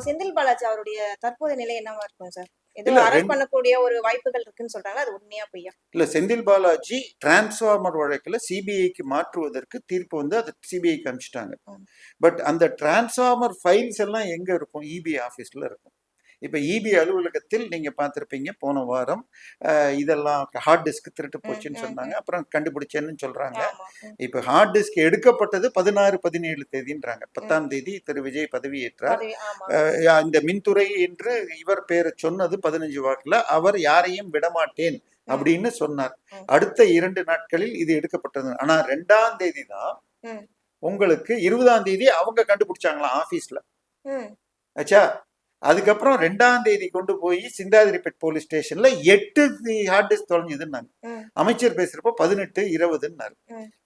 செந்தில் பாலாஜி அவருடைய தற்போதைய நிலை என்னவா இருக்கும் சார்? ஏதோ இல்ல அரெஸ்ட் பண்ணக்கூடிய ஒரு வாய்ப்புகள் இருக்குன்னு சொல்றாங்க. அது உண்மையா பொய்யா? இல்ல செந்தில் பாலாஜி டிரான்ஸ்ஃபார்மர் வழக்குல சிபிஐக்கு மாற்றுவதற்கு தீர்ப்பு வந்து அதை சிபிஐக்கு அனுப்பிச்சிட்டாங்க. பட் அந்த டிரான்ஸ்ஃபார்மர் ஃபைல்ஸ் எல்லாம் எங்க இருக்கும்? இபி ஆபீஸ்ல இருக்கும். இப்ப இபி அலுவலகத்தில் நீங்க பார்த்திருப்பீங்க, போன வாரம் இதெல்லாம் ஹார்ட் டிஸ்க் திருட்டு போச்சுன்னு சொன்னாங்க. அப்புறம் கண்டுபிடிச்சேன்னு சொல்றாங்க. இப்ப ஹார்ட் டிஸ்க் எடுக்கப்பட்டது 16-17 தேதின்றாங்க. 10ஆம் தேதி திரு விஜய் பதவியேற்றார். இந்த மின்துறை என்று இவர் பேரை சொன்னது 15 வாக்குல. அவர் யாரையும் விடமாட்டேன் அப்படின்னு சொன்னார். அடுத்த 2 நாட்களில் இது எடுக்கப்பட்டது. ஆனா 2ஆம் தேதி தான் உங்களுக்கு 20ஆம் தேதி அவங்க கண்டுபிடிச்சாங்களாம் ஆபீஸ்ல. ஆச்சா, அதுக்கப்புறம் 2ஆம் தேதி கொண்டு போய் சிந்தாதிரிப்பேட் போலீஸ் ஸ்டேஷன்ல 8 ஹார்ட் டிஸ்க் தொலைஞ்சதுன்னாங்க. அமைச்சர் பேசுறப்போ 18-20ன்னாரு.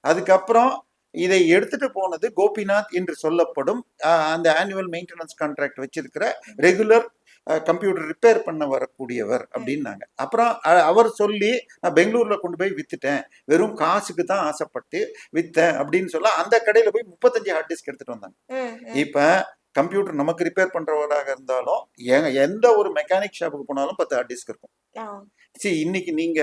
அதுக்கப்புறம் இதை எடுத்துட்டு போனது கோபிநாத் என்று சொல்லப்படும் அந்த ஆனுவல் மெயின்டெனன்ஸ் கான்ட்ராக்ட் வச்சிருக்கிற ரெகுலர் கம்ப்யூட்டர் ரிப்பேர் பண்ண வரக்கூடியவர் அப்படின்னாங்க. அப்புறம் அவர் சொல்லி நான் பெங்களூர்ல கொண்டு போய் வித்துட்டேன், வெறும் காசுக்கு தான் ஆசைப்பட்டு வித்தேன் அப்படின்னு சொல்ல அந்த கடையில போய் 35 ஹார்ட் டிஸ்க் எடுத்துட்டு வந்தாங்க. இப்ப கம்ப்யூட்டர் நமக்கு ரிப்பேர் பண்றவராக இருந்தாலும் எந்த ஒரு மெக்கானிக் ஷாப்புக்கு போனாலும் 10 ஹார்ட் டிஸ்க் இருக்கும். சரி, இன்னைக்கு நீங்க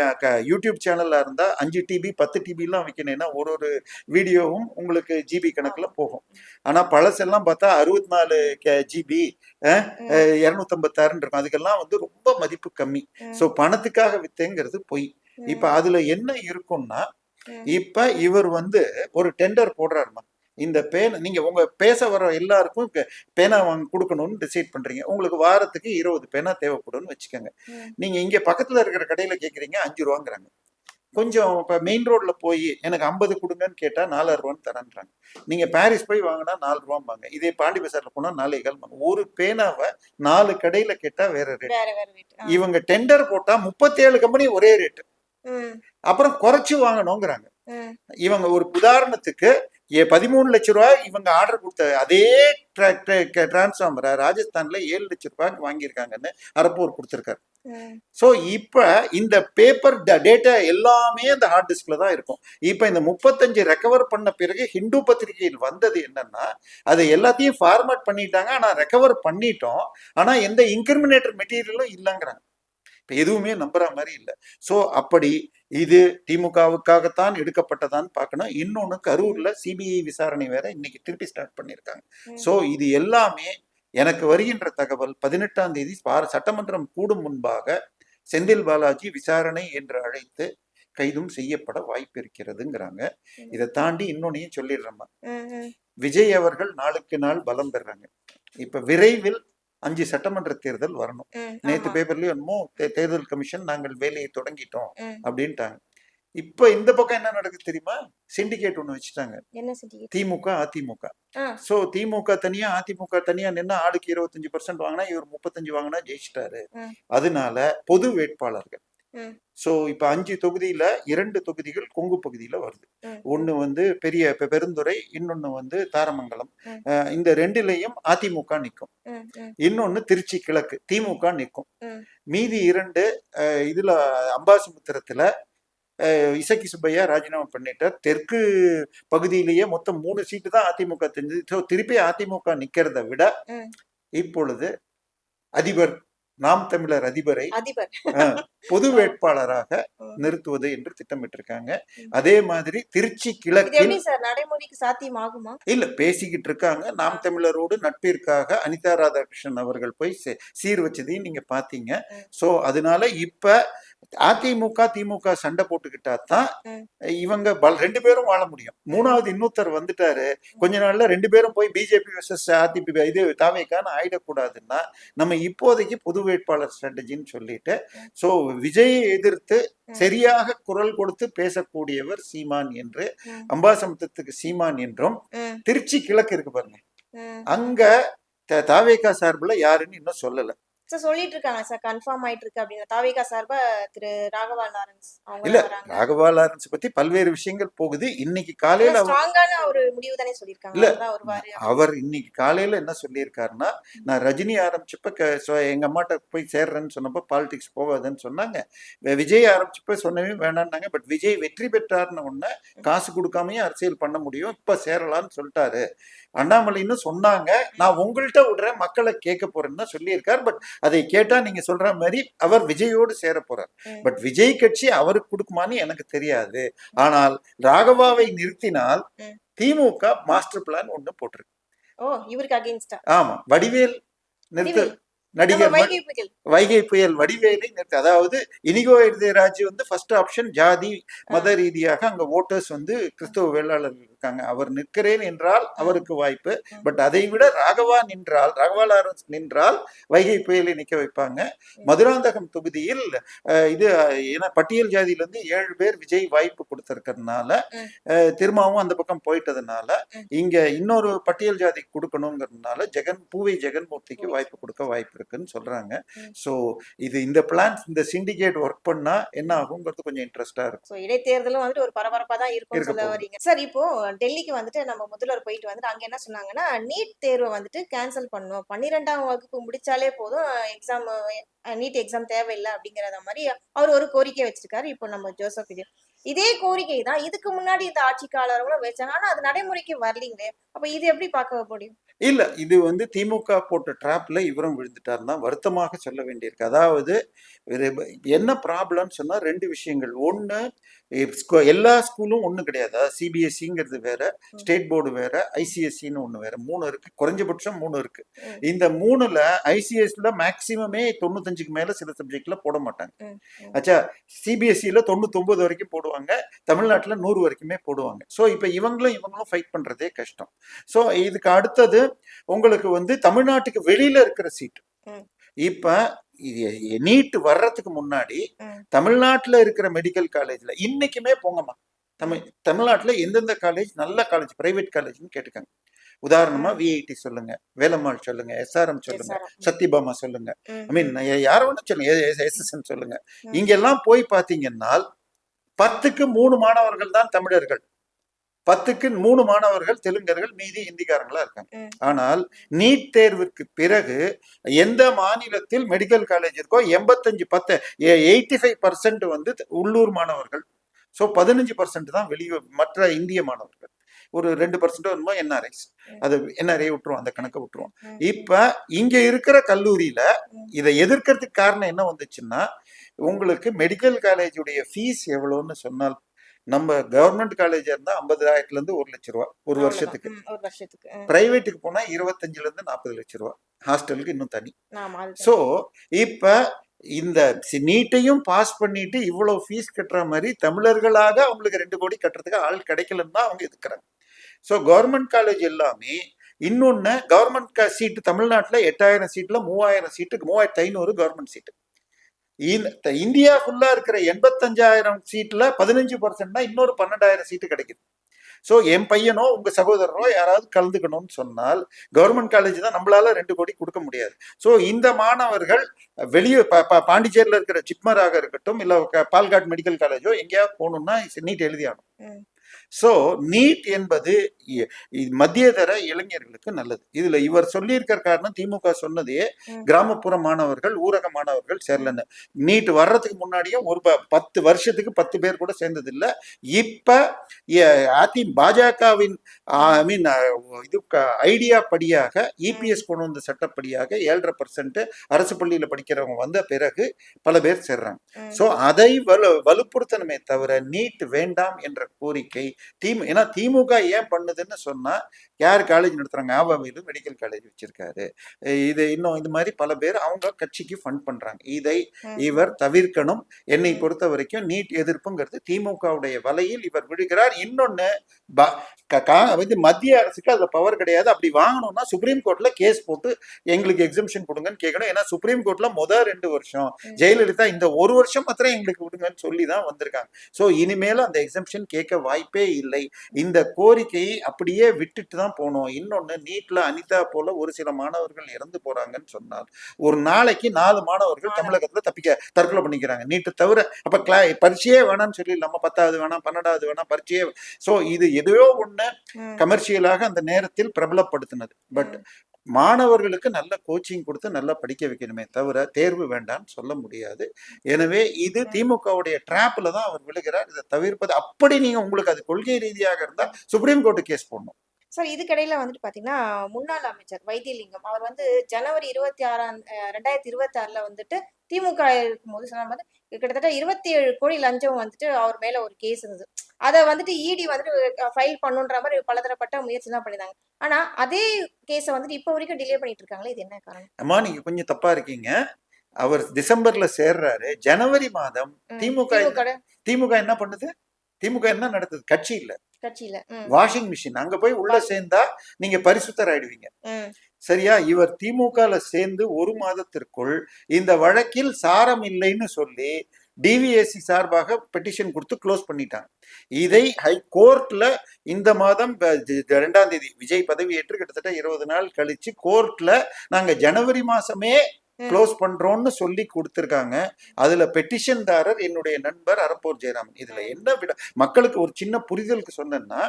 யூடியூப் சேனல்ல இருந்தா 5 டிபி 10 டிபி எல்லாம் வைக்கணும்னா ஒரு வீடியோவும் உங்களுக்கு ஜிபி கணக்குல போகும். ஆனா பழசெல்லாம் பார்த்தா 64 ஜிபி 256 இருக்கும். அதுக்கெல்லாம் வந்து ரொம்ப மதிப்பு கம்மி. சோ பணத்துக்காக வித்தேங்கிறது பொய். இப்ப அதுல என்ன இருக்கும்னா, இப்ப இவர் வந்து ஒரு டெண்டர் போடுறாருமா, இந்த பேனா நீங்க உங்க பேச வர எல்லாருக்கும் பேனா வாங்க கொடுக்கணும்னு டிசைட் பண்றீங்க. உங்களுக்கு வாரத்துக்கு 20 பேனா தேவைப்படும்னு வச்சுக்கோங்க. நீங்க இங்க பக்கத்துல இருக்கிற கடையில கேக்குறீங்க 5 ரூபாங்கிறாங்க. கொஞ்சம் இப்ப மெயின் ரோட்ல போய் எனக்கு 50 கொடுங்கன்னு கேட்டா 4 ரூபான்னு தரேன்றாங்க. நீங்க பாரிஸ் போய் வாங்கினா 4 ரூபாம்பாங்க. இதே பாண்டி பசார்ல போனா 4.25. ஒரு பேனாவை 4 கடையில கேட்டா வேற ரேட். இவங்க டெண்டர் போட்டா 37 கம்பெனி ஒரே ரேட்டு. அப்புறம் குறைச்சு வாங்கணுங்கிறாங்க. இவங்க ஒரு உதாரணத்துக்கு 13 லட்சம் ரூபாய் இவங்க ஆர்டர் கொடுத்த அதே டிரான்ஸ்ஃபார்மரை ராஜஸ்தான்ல 7 லட்சம் ரூபாய்க்கு வாங்கியிருக்காங்கன்னு அரப்பூர் கொடுத்திருக்காரு. சோ இப்ப இந்த பேப்பர் டேட்டா எல்லாமே அந்த ஹார்ட் டிஸ்க்ல தான் இருக்கும். இப்ப இந்த 35 ரெக்கவர் பண்ண பிறகு ஹிந்து பத்திரிகையில் வந்தது என்னன்னா, அதை எல்லாத்தையும் ஃபார்மேட் பண்ணிட்டாங்க. ஆனா ரெக்கவர் பண்ணிட்டோம், ஆனா எந்த இன்கிரிமினேட்டர் மெட்டீரியலும் இல்லைங்கிறாங்க. எதுவுமே நம்புற மாதிரி இல்லை. சோ அப்படி இது திமுகவுக்காகத்தான் எடுக்கப்பட்டதான்னு பார்க்கணும். இன்னொன்னு, கரூர்ல சிபிஐ விசாரணை வேற இன்னைக்கு திருப்பி ஸ்டார்ட் பண்ணியிருக்காங்க. சோ இது எல்லாமே எனக்கு வருகின்ற தகவல் 18ஆம் தேதி சட்டமன்றம் கூடும் முன்பாக செந்தில் பாலாஜி விசாரணை என்று அழைத்து கைதும் செய்யப்பட வாய்ப்பு இருக்கிறதுங்கிறாங்க. இதை தாண்டி இன்னொன்னையும் சொல்லிடுறோமா, விஜய் அவர்கள் நாளுக்கு நாள் பலம் பெறாங்க. இப்ப விரைவில் 5 சட்டமன்ற தேர்தல் வரணும். நேற்று பேப்பர்லயும் என்னமோ தேர்தல் கமிஷன் நாங்கள் வேலையை தொடங்கிட்டோம் அப்படின்ட்டாங்க. இப்ப இந்த பக்கம் என்ன நடக்குது தெரியுமா? சிண்டிகேட் ஒண்ணு வச்சுட்டாங்க, திமுக அதிமுக. சோ திமுக தனியா அதிமுக தனியா நின்னா ஆளுக்கு 25% வாங்கினா இவர் 35 வாங்கினா ஜெயிச்சிட்டாரு. அதனால பொது வேட்பாளர்கள். சோ இப்ப 5 தொகுதியில 2 தொகுதிகள் கொங்கு பகுதியில வருது. ஒண்ணு வந்து பெருந்துறை, இன்னொன்னு வந்து தாரமங்கலம். இந்த 2லயும் அதிமுக நிற்கும். இன்னொன்னு திருச்சி கிழக்கு திமுக நிற்கும். மீதி 2 இதுல அம்பாசமுத்திரத்துல இசக்கி சுப்பையா ராஜினாமா பண்ணிட்டார். தெற்கு பகுதியிலேயே மொத்தம் 3 சீட்டு தான் அதிமுக தெரிஞ்சது. திருப்பி அதிமுக நிக்கிறத விட இப்பொழுது அதிபர், நாம் தமிழர் அதிபரை பொது வேட்பாளராக நிறுத்துவது என்று திட்டமிட்டிருக்காங்க. அதே மாதிரி திருச்சி கிழக்கில் நடைமுறைக்கு சாத்தியமாகுமா? இல்ல, பேசிக்கிட்டு இருக்காங்க. நாம் தமிழரோடு நட்பிற்காக அனிதா ராதாகிருஷ்ணன் அவர்கள் போய் சீர் வச்சதையும் நீங்க பாத்தீங்க. சோ அதனால இப்ப அதிமுக திமுக சண்டை போட்டுக்கிட்டா தான் இவங்க 2 பேரும் வாழ முடியும். 3வது இன்னொருத்தர் வந்துட்டாரு. கொஞ்ச நாள்ல 2 பேரும் போய் பிஜேபி வெர்சஸ் அதிமுக இது தாவேக்கான்னு ஆயிடக்கூடாதுன்னா நம்ம இப்போதைக்கு பொது வேட்பாளர் ஸ்ட்ராட்டஜின்னு சொல்லிட்டு, சோ விஜயை எதிர்த்து சரியாக குரல் கொடுத்து பேசக்கூடியவர் சீமான் என்று, அம்பாசமுத்திரத்துக்கு சீமான் என்றும், திருச்சி கிழக்கு இருக்கு பாருங்க, அங்க தாவேக்கா சார்பில் யாருன்னு இன்னும் சொல்லல. சார் சொல்லிட்டு இருக்காங்க சார், கன்ஃபார்ம் ஆயிட்டு இருக்கு அப்படின்னு. தாவேகா சார்பா திரு ராகவா லாரன்ஸ் அவங்க இல்ல தான் வராங்க. ராகவா லாரன்ஸ் பத்தி பல்வேறு விஷயங்கள் போகுது. இன்னைக்கு ஆனா காலையில ஸ்ட்ராங்கான ஒரு முடிவு தானே சொல்லியிருக்காங்க, இல்ல அவர் தான் வருவாரு. அவர் இன்னைக்கு காலையில என்ன சொல்லியிருக்காருன்னா, நான் ரஜினி ஆரம்பிச்சப்ப எங்க அம்மாட்ட போய் சேர்றேன்னு சொன்னப்ப பாலிடிக்ஸ் போகாதுன்னு சொன்னாங்க. விஜய் ஆரம்பிச்சப்ப சொன்னவே வேணான்னாங்க. பட் விஜய் வெற்றி பெற்றாருன்னு உடனே காசு கொடுக்காமயே அரசியல் பண்ண முடியும், இப்ப சேரலாம்னு சொல்லிட்டாரு. அண்ணாமலைன்னு சொன்னாங்க, நான் உங்கள்கிட்ட விடுறேன், மக்களை கேட்க போறேன்னு தான் சொல்லியிருக்காரு. பட் அதை கேட்டா நீங்க சொல்ற மாதிரி அவர் விஜயோடு சேர போறார். பட் விஜய் கட்சி அவருக்கு கொடுக்குமான்னு எனக்கு தெரியாது. ஆனால் ராகவாவை நிறுத்தினால் திமுக மாஸ்டர் பிளான் ஒண்ணு போட்டிருக்கு. ஓ, இவருக்கு அகைன்ஸ்டா? ஆமா, வடிவேல் நிறுத்த நடிகர் வைகை புயல் வடிவேலை நிறுத்த, அதாவது இனிகோ எதிராஜ் வந்து ஃபர்ஸ்ட் ஆப்ஷன். ஜாதி மத ரீதியாக அங்க ஓட்டர்ஸ் வந்து கிறிஸ்தவ வேளாளர்கள் இருக்காங்க. அவர் நிற்கிறேன் என்றால் அவருக்கு வாய்ப்பு. பட் அதை விட ராகவா லாரன்ஸ் நின்றால் வைகை புயலை நிக்க வைப்பாங்க. மதுராந்தகம் தொகுதியில் இது ஏன்னா பட்டியல் ஜாதியில இருந்து 7 பேர் விஜய் வாய்ப்பு கொடுத்திருக்கிறதுனால, திரும்பவும் அந்த பக்கம் போயிட்டதுனால இங்க இன்னொரு பட்டியல் ஜாதி கொடுக்கணுங்கிறதுனால பூவை ஜெகன்மூர்த்திக்கு வாய்ப்பு கொடுக்க வாய்ப்பு இருக்குன்னு சொல்றாங்க. சோ இது இந்த பிளான், இந்த சிண்டிகேட் ஒர்க் பண்ணா என்ன ஆகுங்கிறது கொஞ்சம் இன்ட்ரெஸ்டா இருக்கும். சோ இடைத்தேர்தலும் வந்துட்டு ஒரு பரபரப்பா தான் இருக்கும் சொல்ல வரீங்க சார். இப்போ டெல்லிக்கு வந்துட்டு நம்ம முதல்வர் போயிட்டு வந்துட்டு அங்க என்ன சொன்னாங்கன்னா, நீட் தேர்வை வந்துட்டு கேன்சல் பண்ணணும், 12ஆம் வகுப்பு முடிச்சாலே போதும், எக்ஸாம் நீட் எக்ஸாம் தேவையில்லை அப்படிங்கறத மாதிரி அவர் ஒரு கோரிக்கை வச்சிருக்காரு. இப்போ நம்ம ஜோசப் விஜய் இதே கோரிக்கை தான் இதுக்கு முன்னாடி இந்த ஆட்சிக்காரர்களும் வச்சாங்க. ஆனா அது நடைமுறைக்கு வரலீங்களே. அப்ப இது எப்படி பார்க்க முடியும்? இல்ல, இது வந்து திமுக போட்ட டிராப்ல இவரும் விழுந்துட்டாருன்னா வருத்தமாக சொல்ல வேண்டியிருக்கு. அதாவது என்ன ப்ராப்ளம்னு சொன்னா 2 விஷயங்கள். ஒண்ணு, எல்லா ஸ்கூலும் ஒண்ணு கிடையாது. அதாவது சிபிஎஸ்சிங்கிறது வேற, ஸ்டேட் போர்டு வேற, ஐசிஎஸ்சின்னு ஒண்ணு வேற. 3 இருக்கு, குறைஞ்சபட்சம் 3 இருக்கு. இந்த 3ல ஐசிஎஸ்ல மேக்சிமமே 95க்கு மேல சில சப்ஜெக்ட்ல போட மாட்டாங்க. ஆச்சா, சிபிஎஸ்சில 99 வரைக்கும் போடுவாங்க, தமிழ்நாட்டுல 100 வரைக்குமே போடுவாங்க. ஸோ இப்ப இவங்களும் ஃபைட் பண்றதே கஷ்டம். ஸோ இதுக்கு அடுத்தது உங்களுக்கு வந்து தமிழ்நாட்டுக்கு வெளியில இருக்கிற சீட்டு. இப்ப நீட் வர்றதுக்கு முன்னாடி தமிழ்நாட்டுல இருக்கிற மெடிக்கல் காலேஜ்ல இன்னைக்குமே போங்கம்மா, தமிழ்நாட்டுல எந்தெந்த காலேஜ் நல்ல காலேஜ், பிரைவேட் காலேஜ்னு கேட்டுக்காங்க. உதாரணமா விஐடி சொல்லுங்க, வேலம்மாள் சொல்லுங்க, எஸ்ஆர்எம் சொல்லுங்க, சத்யபாமா சொல்லுங்க, ஐ மீன் யார வேணா சொல்லுங்க, எஸ்எஸ்என் சொல்லுங்க. இங்கெல்லாம் போய் பாத்தீங்கன்னா 10க்கு 3 மாணவர்கள் தான் தமிழர்கள், 10க்கு 3 மாணவர்கள் தெலுங்கர்கள், மீதி இந்திக்காரங்களா இருக்காங்க. ஆனால் நீட் தேர்வுக்கு பிறகு எந்த மாநிலத்தில் மெடிக்கல் காலேஜ் இருக்கோ 85% வந்து உள்ளூர் மாணவர்கள். ஸோ 15% தான் மற்ற இந்திய மாணவர்கள். ஒரு 2% என்ஆர்ஐஸ். அது என்ஆர்ஐ விட்டுருவோம், அந்த கணக்கை விட்டுருவோம். இப்ப இங்க இருக்கிற கல்லூரியில இதை எதிர்க்கிறதுக்கு காரணம் என்ன வந்துச்சுன்னா, உங்களுக்கு மெடிக்கல் காலேஜுடைய ஃபீஸ் எவ்வளவுன்னு சொன்னால், நம்ம கவர்மெண்ட் காலேஜ் இருந்தா 50,000 இருந்து 1 லட்சம் ரூபாய் ஒரு வருஷத்துக்கு. பிரைவேட்டுக்கு போனா 25 இருந்து 40 லட்சம் ரூபாய், ஹாஸ்டலுக்கு இன்னும் தனி. சோ இப்ப இந்த நீட்டையும் பாஸ் பண்ணிட்டு இவ்வளவு ஃபீஸ் கட்டுற மாதிரி தமிழர்களாக அவங்களுக்கு 2 கோடி கட்டுறதுக்கு ஆள் கிடைக்கலன்னு தான் அவங்க எதுக்குறாங்க. ஸோ கவர்மெண்ட் காலேஜ் எல்லாமே. இன்னொன்னு, கவர்மெண்ட் சீட்டு தமிழ்நாட்டில் 8000 சீட்ல 3000 சீட்டுக்கு 3500 கவர்மெண்ட் சீட்டு. இந்தியா ஃபுல்லா இருக்கிற 85,000 சீட்ல 15% தான் இன்னொரு 12,000 சீட்டு கிடைக்குது. ஸோ என் பையனோ உங்க சகோதரனோ யாராவது கலந்துக்கணும்னு சொன்னால் கவர்மெண்ட் காலேஜ் தான், நம்மளால 2 கோடி கொடுக்க முடியாது. ஸோ இந்த மாணவர்கள் வெளியே பாண்டிச்சேரியில் இருக்கிற ஜிப்மராக இருக்கட்டும், இல்ல பால்காட் மெடிக்கல் காலேஜோ எங்கேயாவது போகணும்னா நீட் எழுதியாகணும். ஸோ நீட் என்பது மத்திய தர இளைஞர்களுக்கு நல்லது. இதுல இவர் சொல்லியிருக்கிற காரணம், திமுக சொன்னதே கிராமப்புற மாணவர்கள், ஊரக மாணவர்கள் சேரலன்னு. நீட் வர்றதுக்கு முன்னாடியும் ஒரு 10 வருஷத்துக்கு 10 பேர் கூட சேர்ந்தது இல்லை. இப்ப பாஜகவின் இது ஐடியா படியாக, இபிஎஸ் கொண்டு வந்த சட்டப்படியாக 7.5% அரசு பள்ளியில படிக்கிறவங்க வந்த பிறகு பல பேர் சேர்றாங்க. ஸோ அதை வலுப்படுத்தணுமே தவிர நீட் வேண்டாம் என்ற கோரிக்கை ஏன்னா திமுக ஏன் பண்ணுதுன்னு சொன்னா, யார் காலேஜ் நடத்துறாங்க, ஆவாமியிலும் மெடிக்கல் காலேஜ் வச்சிருக்காரு. இது இன்னும் இந்த மாதிரி பல பேர் அவங்க கட்சிக்கு ஃபண்ட் பண்றாங்க. இதை இவர் தவிர்க்கணும். என்னை பொறுத்த வரைக்கும் நீட் எதிர்ப்புங்கிறது திமுகவுடைய வலையில் இவர் விழுகிறார். இன்னொன்னு, மத்திய அரசுக்கு அதுல பவர் கிடையாது. அப்படி வாங்கணும்னா சுப்ரீம் கோர்ட்ல கேஸ் போட்டு எங்களுக்கு எக்ஸம்ஷன் கொடுங்கன்னு கேட்கணும். ஏன்னா சுப்ரீம் கோர்ட்ல 2 வருஷம் ஜெயலலிதா இந்த 1 வருஷம் மாத்திரம் எங்களுக்கு விடுங்கன்னு சொல்லி தான் வந்திருக்காங்க. ஸோ இனிமேல அந்த எக்ஸம்ஷன் கேட்க வாய்ப்பே இல்லை. இந்த கோரிக்கையை அப்படியே விட்டுட்டு தான் போனோம். இன்னொன்னு, நீட்ல அனிதா போல ஒரு சில மாணவர்கள் இறந்து போறாங்கன்னு சொன்னால், ஒரு நாளைக்கு 4 மாணவர்கள் தமிழகத்துல தற்கொலை பண்ணிக்கிறாங்க நீட்டு தவிர. அப்ப பரீட்சையே வேணாம்னு சொல்லி நம்ம 10வது வேணாம் 12வது வேணாம் பரீட்சையே. சோ இது எதையோ ஒண்ணு கமர்ஷியலாக அந்த நேரத்தில் பிரபலப்படுத்தினது. பட் மாணவர்களுக்கு நல்ல கோச்சிங் கொடுத்து நல்லா படிக்க வைக்கணுமே தவிர தேர்வு வேண்டாம்னு சொல்ல முடியாது. எனவே இது திமுகவுடைய டிராப்ல தான் அவர் விழுகிறார். இதை தவிர்ப்பது, அப்படி நீங்க உங்களுக்கு அது கொள்கை ரீதியாக இருந்தா சுப்ரீம் கோர்ட்டு கேஸ் போடணும். சார் இதுக்கிடையில வந்துட்டு பாத்தீங்கன்னா முன்னாள் அமைச்சர் வைத்தியலிங்கம் அவர் வந்து ஜனவரி 26 2026 வந்துட்டு திமுக இருக்கும்போது சொன்ன மாதிரி கிட்டத்தட்ட 27 கோடி லஞ்சம் வந்துட்டு அவர் மேல ஒரு கேஸ் இருந்தது. அதை வந்துட்டு இடி வந்துட்டு ஃபைல் பண்ணுன்ற மாதிரி பலதரப்பட்ட முயற்சி தான் பண்ணிருந்தாங்க. ஆனா அதே கேஸை வந்துட்டு இப்ப வரைக்கும் டிலே பண்ணிட்டு இருக்காங்களே, இது என்ன காரணம்? அம்மா நீங்க கொஞ்சம் தப்பா இருக்கீங்க. அவர் டிசம்பர்ல சேர்றாரு. ஜனவரி மாதம் திமுக என்ன பண்ணுது? திமுக என்ன நடத்துது? கட்சியில வாஷிங் மிஷின். அங்க போய் உள்ள சேர்ந்தா நீங்க பரிசுத்தர் ஆயிடுவீங்க. சரியா? இவர் திமுகல சேர்ந்து 1 மாதத்திற்குள் இந்த வழக்கில் சாரம் இல்லைன்னு சொல்லி டிவிஎஸ்சி சார்பாக பெட்டிஷன் கொடுத்து க்ளோஸ் பண்ணிட்டாங்க. இதை ஹைகோர்ட்ல இந்த மாதம் 2ஆம் தேதி விஜய் பதவியேற்று கிட்டத்தட்ட 20 நாள் கழிச்சு கோர்ட்ல நாங்க ஜனவரி மாசமே க்ளோஸ் பண்றோம்னு சொல்லி கொடுத்திருக்காங்க. அதுல பெட்டிஷன்தாரர் என்னுடைய நண்பர் அரப்போர் ஜெயராமன். இதுல என்ன விட மக்களுக்கு ஒரு சின்ன புரிதலுக்கு சொன்னா,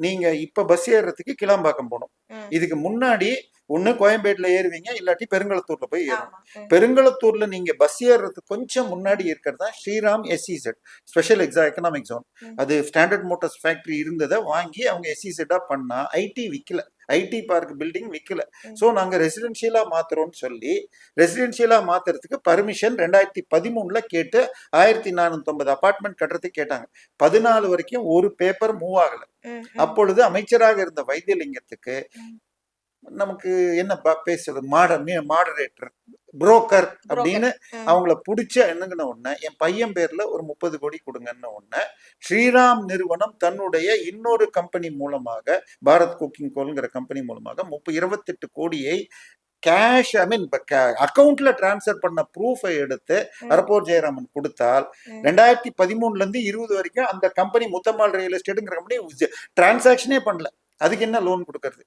நீங்க இப்ப பஸ் ஏறுறதுக்கு கிளாம்பாக்கம் போகணும். இதுக்கு முன்னாடி ஒண்ணு கோயம்பேடுல ஏறுவீங்க, இல்லாட்டி பெருங்களத்தூர்ல போய் ஏறணும். பெருங்களத்தூர்ல நீங்க பஸ் ஏறுறதுக்கு கொஞ்சம் முன்னாடி இருக்கிறதா Sriram SEZ, special economic zone. அது ஸ்டாண்டர்ட் மோட்டார்ஸ் ஃபேக்டரி இருந்ததை வாங்கி அவங்க எஸ்இசெட்டா பண்ணா ஐடி விற்கல, ஐடி பார்க் பில்டிங் விற்கல. ஸோ நாங்க ரெசிடென்ஷியலா மாத்துறோம்னு சொல்லி ரெசிடென்ஷியலா மாத்துறதுக்கு பர்மிஷன் 2013 கேட்டு 1450 அபார்ட்மெண்ட் கட்டுறதுக்கு கேட்டாங்க. 14 வரைக்கும் ஒரு பேப்பர் மூவ் ஆகல. அப்பொழுது அமைச்சராக இருந்த வைத்தியலிங்கத்துக்கு நமக்கு என்ன பேசுறது, மாடரேட்டர், புரோக்கர் அப்படின்னு அவங்கள பிடிச்ச என்னங்கன்னு ஒண்ணு, என் பையன் பேர்ல ஒரு 30 கோடி கொடுங்கன்னு ஒண்ணு. ஸ்ரீராம் நிறுவனம் தன்னுடைய இன்னொரு கம்பெனி மூலமாக, பாரத் குக்கிங் கோல்ங்கிற கம்பெனி மூலமாக 28 கோடியை கேஷ், அக்கௌண்ட்ல டிரான்ஸ்பர் பண்ண ப்ரூஃபை எடுத்து அரப்போர் ஜெயராமன் கொடுத்தால் 2013 20 வரைக்கும் அந்த கம்பெனி முத்தம்மாள் ரியல் எஸ்டேட்டுங்கிற கம்பெனி டிரான்சாக்ஷனே பண்ணல. அதுக்கு என்ன லோன் கொடுக்கறது?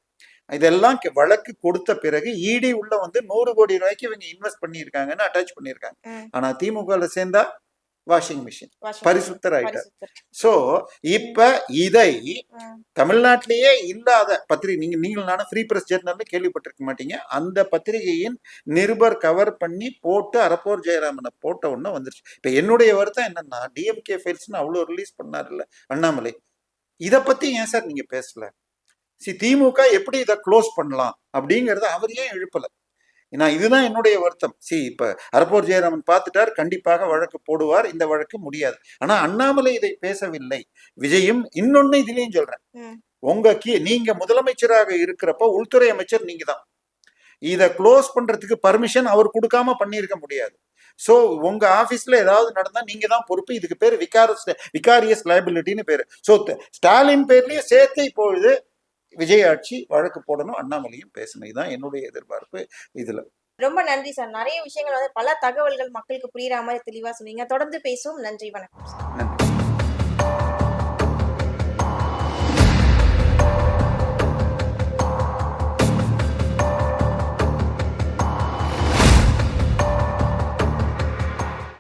இதெல்லாம் வழக்கு கொடுத்த பிறகு இடி உள்ள வந்து 100 கோடி ரூபாய்க்கு இவங்க இன்வெஸ்ட் பண்ணியிருக்காங்கன்னு அட்டாச் பண்ணியிருக்காங்க. ஆனா திமுகல சேர்ந்தா வாஷிங் மிஷின் பரிசுத்தர் ஆயிட்டார். சோ இப்ப இதை தமிழ்நாட்டிலேயே இல்லாத பத்திரிகை, நீங்கள் நானும் ஃப்ரீ பிரஸ் ஜெர்னல்னு கேள்விப்பட்டிருக்க மாட்டீங்க, அந்த பத்திரிகையின் நிருபர் கவர் பண்ணி போட்டு அரப்போர் ஜெயராமனை போட்ட உடனே வந்துருச்சு. இப்ப என்னுடைய வருத்தம் என்னன்னா, டிஎம்கே ஃபைல்ஸ்னு அவ்வளவு ரிலீஸ் பண்ணாருல்ல அண்ணாமலை, இதை பத்தி ஏன் சார் நீங்க பேசல? திமுக எப்படி இதை க்ளோஸ் பண்ணலாம் அப்படிங்கறத அவர் ஏன் எழுப்பல? நான் இதுதான் என்னுடைய வருத்தம். இப்ப அரப்போர் ஜெயராமன் பார்த்துட்டார், கண்டிப்பாக வழக்கு போடுவார், இந்த வழக்கு முடியாது. ஆனா அண்ணாமலை இதை பேசவில்லை. விஜயும் இன்னொன்னு இதுலயும் சொல்றேன், நீங்க முதலமைச்சராக இருக்கிறப்ப உள்துறை அமைச்சர் நீங்க தான். இதை க்ளோஸ் பண்றதுக்கு பர்மிஷன் அவர் கொடுக்காம பண்ணியிருக்க முடியாது. சோ உங்க ஆபீஸ்ல ஏதாவது நடந்தா நீங்க தான் பொறுப்பு. இதுக்கு பேரு விகாரியஸ் லைபிலிட்டின்னு பேரு. சோ ஸ்டாலின் பேர்லயே சேர்த்து இப்பொழுது விஜய் ஆட்சி வழக்கு போடணும், அண்ணாமலையும் பேசணும். இதுதான் என்னுடைய எதிர்பார்ப்பு. இதுல ரொம்ப நன்றி சார். நிறைய விஷயங்கள் வந்து பல தகவல்கள் மக்களுக்கு புரியுற மாதிரி தெளிவா சொன்னீங்க. தொடர்ந்து பேசுவோம். நன்றி, வணக்கம். நன்றி.